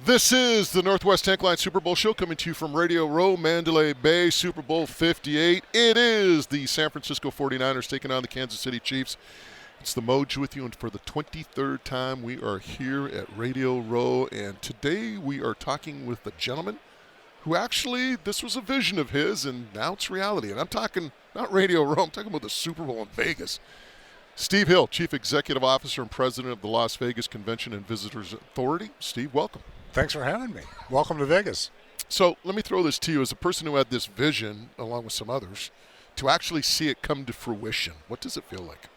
This is the Northwest Tank Line Super Bowl show coming to you from Radio Row, Mandalay Bay, Super Bowl 58. It is the San Francisco 49ers taking on the Kansas City Chiefs. It's the Moj with you, and for the 23rd time we are here at Radio Row, and today we are talking with a gentleman who actually, this was a vision of his, and now it's reality. And I'm talking not Radio Row, I'm talking about the Super Bowl in Vegas. Steve Hill, Chief Executive Officer and President of the Las Vegas Convention and Visitors Authority. Steve, welcome. Thanks for having me. Welcome to Vegas. So let me throw this to you. As a person who had this vision, along with some others, to actually see it come to fruition, what does it feel like?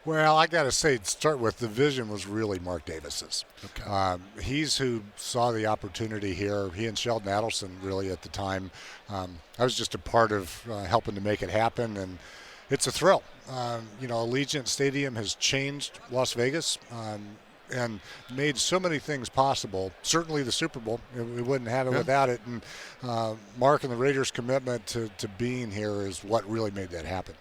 Well, I got to say, to start with, the vision was really Mark Davis's. Okay. He's who saw the opportunity here. He and Sheldon Adelson, really, at the time. I was just a part of helping to make it happen, and it's a thrill. Allegiant Stadium has changed Las Vegas. And made so many things possible. Certainly the Super Bowl, we wouldn't have it without it. And Mark and the Raiders' commitment to being here is what really made that happen.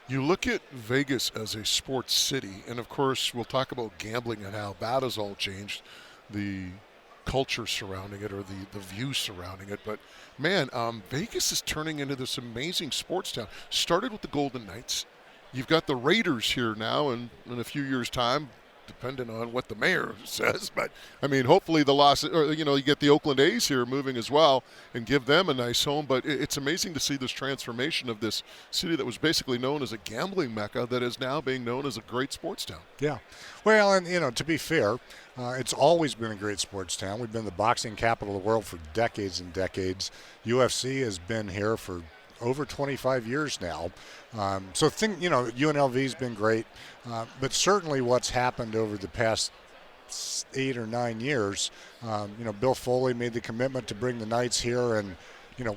You look at Vegas as a sports city, and of course we'll talk about gambling and how that has all changed, the culture surrounding it or the view surrounding it. But man, Vegas is turning into this amazing sports town. Started with the Golden Knights. You've got the Raiders here now, and in a few years' time, depending on what the mayor says, but I mean, hopefully you get the Oakland A's here moving as well and give them a nice home. But it's amazing to see this transformation of this city that was basically known as a gambling mecca that is now being known as a great sports town. Yeah. Well, and to be fair, it's always been a great sports town. We've been the boxing capital of the world for decades and decades. UFC has been here for over 25 years now. UNLV's been great, but certainly what's happened over the past 8 or 9 years, Bill Foley made the commitment to bring the Knights here and,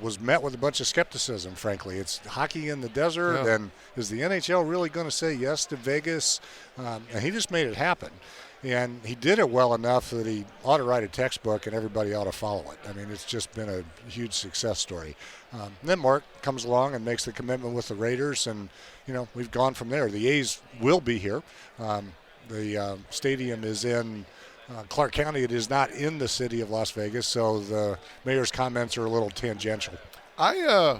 was met with a bunch of skepticism, frankly. It's hockey in the desert, and is the NHL really going to say yes to Vegas? And he just made it happen. And he did it well enough that he ought to write a textbook and everybody ought to follow it. I mean, it's just been a huge success story. Then Mark comes along and makes the commitment with the Raiders, and, we've gone from there. The A's will be here. The stadium is in Clark County. It is not in the city of Las Vegas, so the mayor's comments are a little tangential. I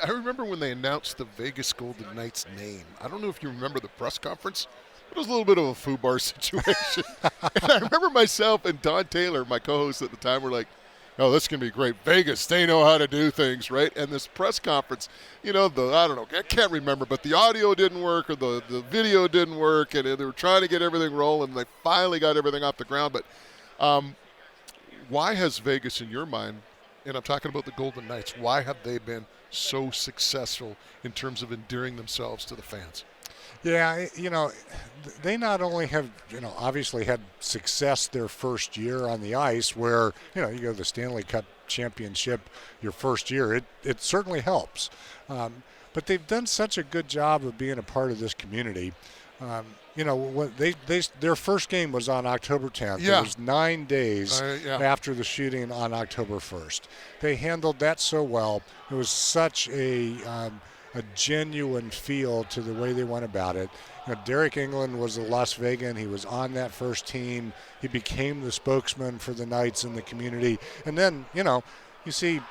remember when they announced the Vegas Golden Knights name. I don't know if you remember the press conference. It was a little bit of a foobar situation. And I remember myself and Don Taylor, my co-host at the time, were like, oh, this is going to be great. Vegas, they know how to do things, right? And this press conference, I don't know, I can't remember, but the audio didn't work or the video didn't work, and they were trying to get everything rolling, and they finally got everything off the ground. But why has Vegas, in your mind, and I'm talking about the Golden Knights, why have they been so successful in terms of endearing themselves to the fans? Yeah, they not only have, obviously had success their first year on the ice where, you go to the Stanley Cup championship your first year. It certainly helps. But they've done such a good job of being a part of this community. Their first game was on October 10th. Yeah. It was 9 days after the shooting on October 1st. They handled that so well. It was such a genuine feel to the way they went about it. Derek England was a Las Vegan. He was on that first team. He became the spokesman for the Knights in the community. And then, you see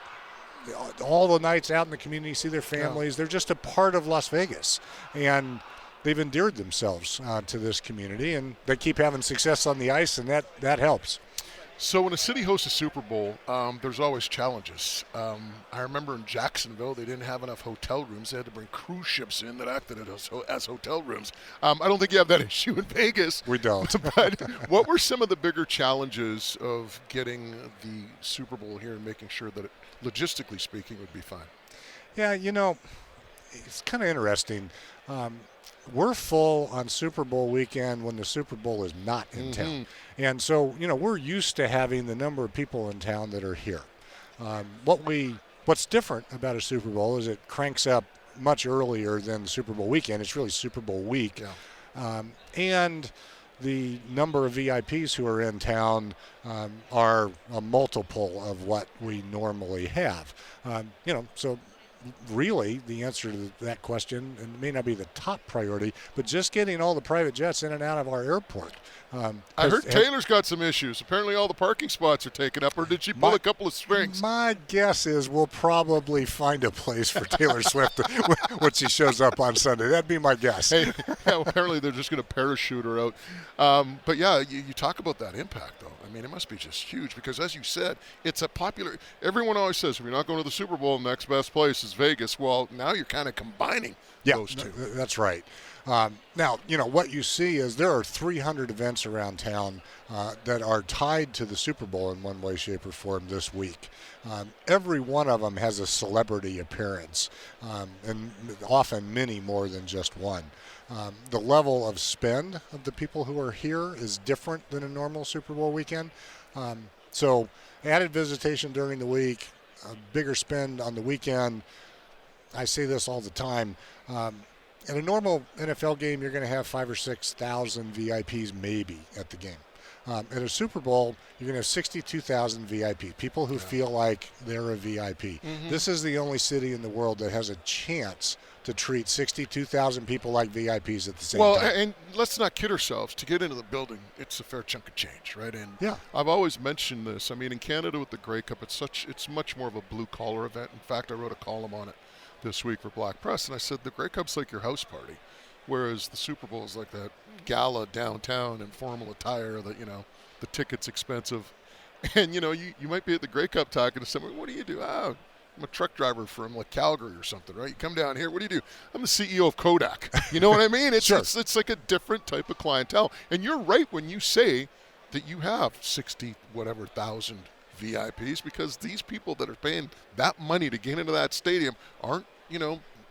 all the Knights out in the community, see their families. They're just a part of Las Vegas. And they've endeared themselves to this community, and they keep having success on the ice, and that helps. So when a city hosts a Super Bowl, there's always challenges. I remember in Jacksonville, they didn't have enough hotel rooms. They had to bring cruise ships in that acted as hotel rooms. I don't think you have that issue in Vegas. We don't. But what were some of the bigger challenges of getting the Super Bowl here and making sure that it, logistically speaking, would be fine? Yeah, it's kind of interesting. We're full on Super Bowl weekend when the Super Bowl is not in town. And so, we're used to having the number of people in town that are here. What's different about a Super Bowl is it cranks up much earlier than the Super Bowl weekend. It's really Super Bowl week. Yeah. And the number of VIPs who are in town are a multiple of what we normally have. So really the answer to that question, and it may not be the top priority, but just getting all the private jets in and out of our airport. I heard Taylor's got some issues. Apparently all the parking spots are taken up, or did she pull a couple of strings? My guess is we'll probably find a place for Taylor Swift when she shows up on Sunday. That'd be my guess. Hey, yeah, apparently they're just going to parachute her out. But yeah, you talk about that impact, though. I mean, it must be just huge because, as you said, it's a popular – everyone always says, if you're not going to the Super Bowl, the next best place is Vegas. Well, now you're kind of combining those two. That's right. Now, what you see is there are 300 events around town that are tied to the Super Bowl in one way, shape, or form this week. Every one of them has a celebrity appearance, and often many more than just one. The level of spend of the people who are here is different than a normal Super Bowl weekend. So added visitation during the week, a bigger spend on the weekend. I say this all the time. In a normal NFL game, you're going to have 5,000 or 6,000 VIPs maybe at the game. At a Super Bowl, you're going to have 62,000 VIP, people who feel like they're a VIP. Mm-hmm. This is the only city in the world that has a chance to treat 62,000 people like VIPs at the same time. Well, and let's not kid ourselves. To get into the building, it's a fair chunk of change, right? And yeah. I've always mentioned this. I mean, in Canada with the Grey Cup, it's much more of a blue-collar event. In fact, I wrote a column on it this week for Black Press, and I said the Grey Cup's like your house party, whereas the Super Bowl is like that gala downtown in formal attire that, the ticket's expensive. And, you might be at the Grey Cup talking to someone, what do you do? Oh, I'm a truck driver from like Calgary or something, right? You come down here, what do you do? I'm the CEO of Kodak. You know what I mean? It's, sure. it's like a different type of clientele. And you're right when you say that you have 60,000 VIPs, because these people that are paying that money to get into that stadium aren't,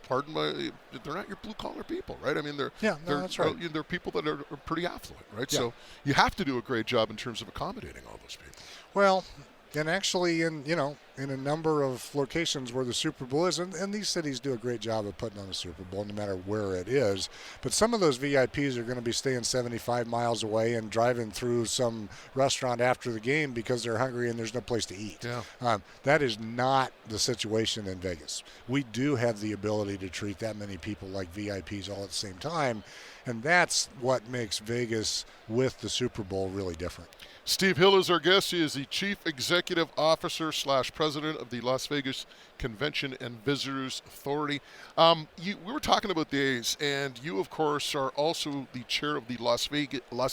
pardon my, they're not your blue-collar people, right? I mean, that's right. They're people that are pretty affluent, right? Yeah. So you have to do a great job in terms of accommodating all those people. Well, and actually in a number of locations where the Super Bowl is, and these cities do a great job of putting on a Super Bowl no matter where it is, but some of those VIPs are going to be staying 75 miles away and driving through some restaurant after the game because they're hungry and there's no place to eat. Yeah. That is not the situation in Vegas. We do have the ability to treat that many people like VIPs all at the same time, and that's what makes Vegas with the Super Bowl really different. Steve Hill is our guest. He is the Chief Executive Officer / President of the Las Vegas Convention and Visitors Authority. We were talking about the A's, and you, of course, are also the chair of the Las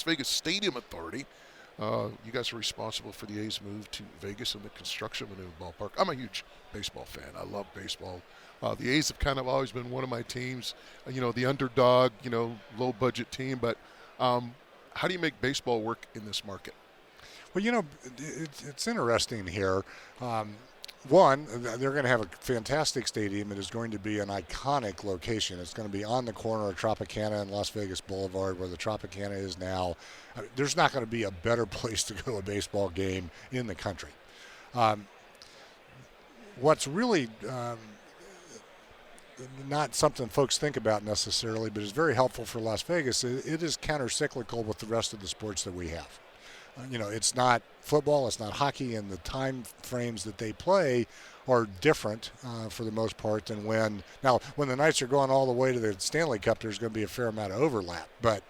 Vegas Stadium Authority. You guys are responsible for the A's move to Vegas and the construction of a new ballpark. I'm a huge baseball fan. I love baseball. The A's have kind of always been one of my teams, the underdog, low-budget team. But how do you make baseball work in this market? Well, it's interesting here. One, they're going to have a fantastic stadium. It is going to be an iconic location. It's going to be on the corner of Tropicana and Las Vegas Boulevard, where the Tropicana is now. There's not going to be a better place to go to a baseball game in the country. What's really not something folks think about necessarily, but is very helpful for Las Vegas, it is counter-cyclical with the rest of the sports that we have. It's not football, it's not hockey, and the time frames that they play are different for the most part than when the Knights are going all the way to the Stanley Cup, there's going to be a fair amount of overlap. But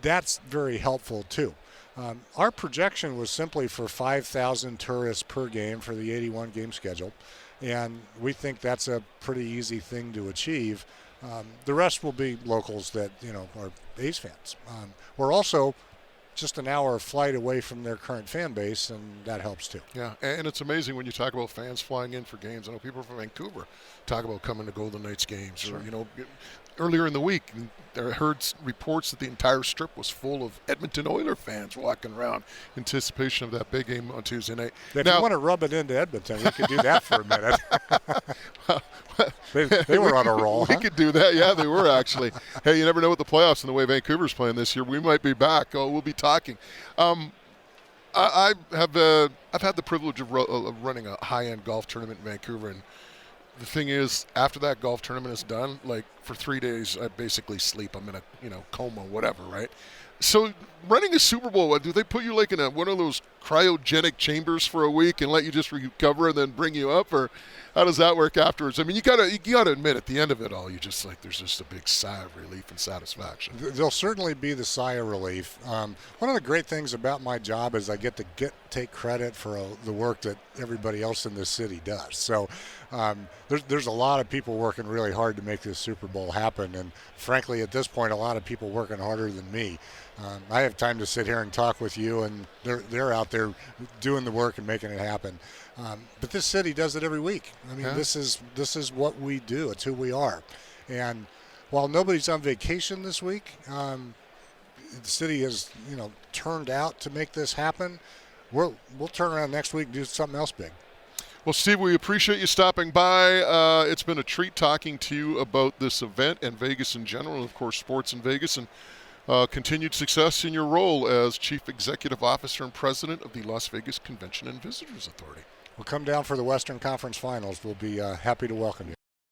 that's very helpful too. Our projection was simply for 5,000 tourists per game for the 81-game schedule, and we think that's a pretty easy thing to achieve. The rest will be locals that are A's fans. We're also just an hour flight away from their current fan base, and that helps too. Yeah, and it's amazing when you talk about fans flying in for games. I know people from Vancouver talk about coming to Golden Knights games. Sure. Or, earlier in the week, I heard reports that the entire strip was full of Edmonton Oilers fans walking around in anticipation of that big game on Tuesday night. If you want to rub it into Edmonton, we could do that for a minute. They were on a roll. We could do that. Yeah, they were actually. Hey, you never know with the playoffs and the way Vancouver's playing this year. We might be back. Oh, we'll be talking. I've had the privilege of running a high-end golf tournament in Vancouver, and the thing is, after that golf tournament is done, like for 3 days, I basically sleep. I'm in a coma, whatever, right? So running a Super Bowl, do they put you like in one of those cryogenic chambers for a week and let you just recover and then bring you up, or how does that work afterwards? I mean, you gotta admit, at the end of it all, there's just a big sigh of relief and satisfaction. There'll certainly be the sigh of relief. One of the great things about my job is I get to take credit for the work that everybody else in this city does. So there's a lot of people working really hard to make this Super Bowl happen, and frankly, at this point, a lot of people working harder than me. I have time to sit here and talk with you, and they're out there doing the work and making it happen. But this city does it every week. I mean, this is what we do. It's who we are. And while nobody's on vacation this week, the city has turned out to make this happen. We'll turn around next week and do something else big. Well, Steve, we appreciate you stopping by. It's been a treat talking to you about this event and Vegas in general, and of course sports in Vegas, and continued success in your role as Chief Executive Officer and President of the Las Vegas Convention and Visitors Authority. We'll come down for the Western Conference Finals. We'll be happy to welcome you.